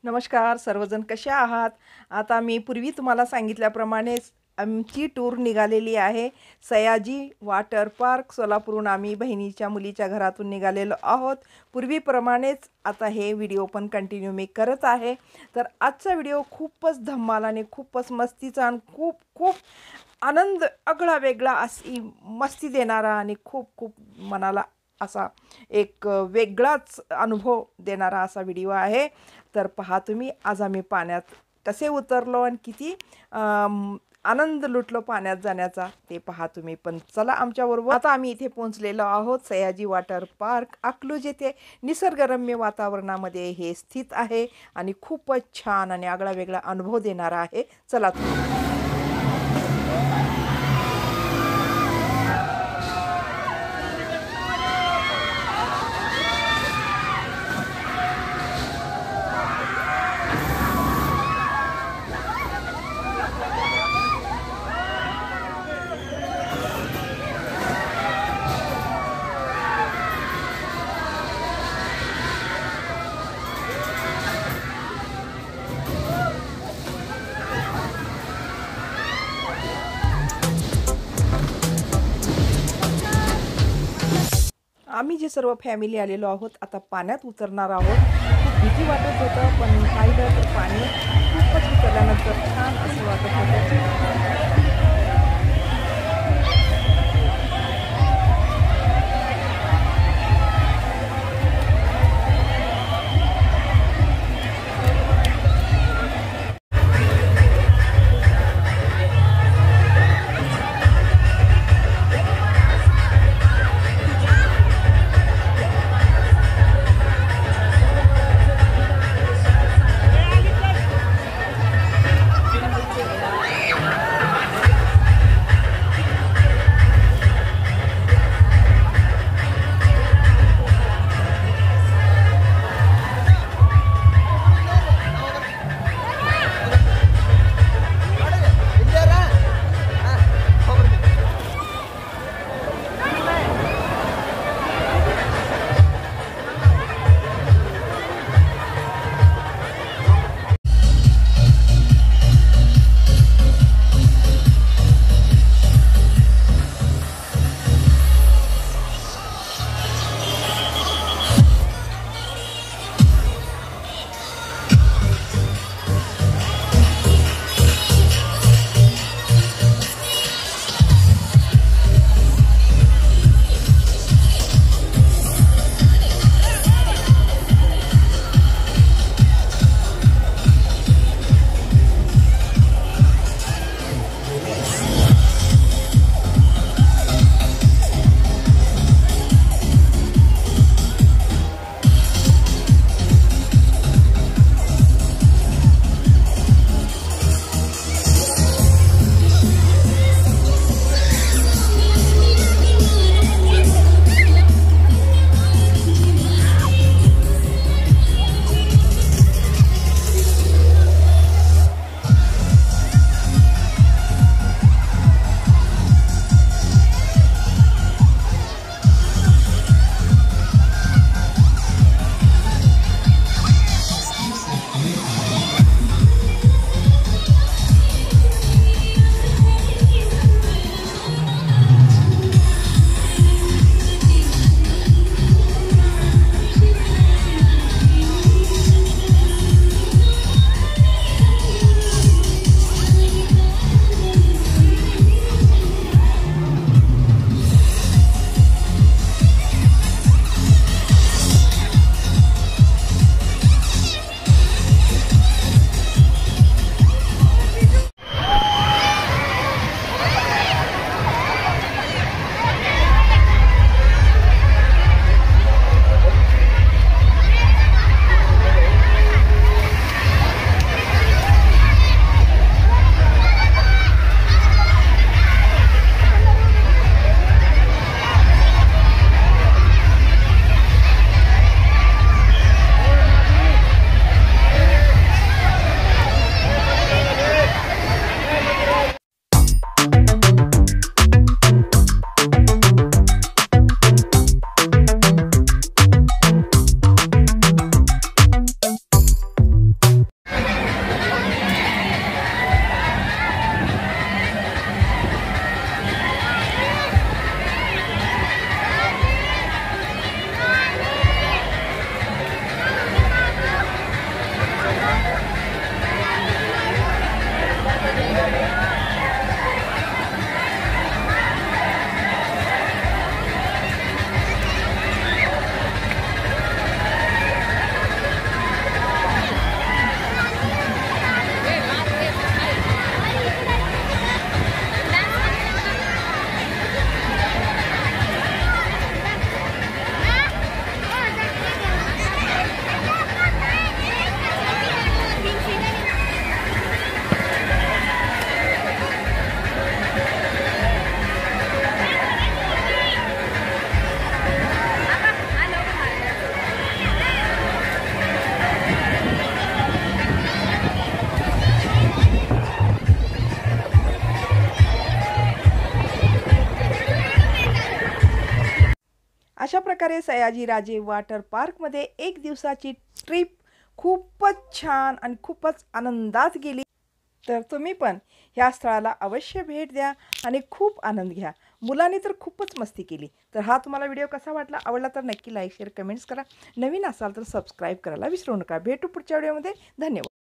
नमस्कार सर्वजण, कशा आहात? आता मी पूर्वी तुम्हाला सांगितल्याप्रमाणे आमची टूर निघालेली आहे. सयाजी वॉटर पार्क सोलापूरहून आम्ही बहिणीच्या मुलीच्या घरातून निघालेलो आहोत. पूर्वीप्रमाणेच आता हे व्हिडिओ पण कंटिन्यू मी करत आहे. तर आजचा व्हिडिओ खूपच धम्माल आणि खूपच मस्तीचा आणि खूप खूप आनंद आगळा वेगळा अशी मस्ती देणारा आणि खूप खूप मनाला असा एक वेगळाच अनुभव देणारा असा व्हिडिओ आहे. तर पहा तुम्ही, आज आम्ही पाण्यात कसे उतरलो आणि किती आनंद लुटलो पाण्यात जाण्याचा ते पहा तुम्ही. पण चला आमच्याबरोबर. आता आम्ही इथे पोहोचलेलो आहोत. सयाजी वॉटर पार्क अकलूज येथे निसर्गरम्य वातावरणामध्ये हे स्थित आहे आणि खूपच छान आणि आगळा वेगळा अनुभव देणारा आहे. चला तुम्ही. आम्ही जे सर्व फॅमिली आलेलो आहोत, आता पाण्यात उतरणार आहोत. खूप भीती वाटत होतं, पण पाहिलं तर पाणी खूपच उतरल्यानंतर छान असं वाटत होतं. अशा प्रकारे सयाजीराजे वॉटर पार्कमध्ये एक दिवसाची ट्रिप खूपच छान आणि खूपच आनंदात गेली. तर तुम्ही पण ह्या स्थळाला अवश्य भेट द्या आणि खूप आनंद घ्या. मुलांनी तर खूपच मस्ती केली. तर हा तुम्हाला व्हिडिओ कसा वाटला? आवडला तर नक्की लाईक शेअर कमेंट्स करा. नवीन असाल तर सबस्क्राईब करायला विसरू नका. भेटू पुढच्या व्हिडिओमध्ये. धन्यवाद.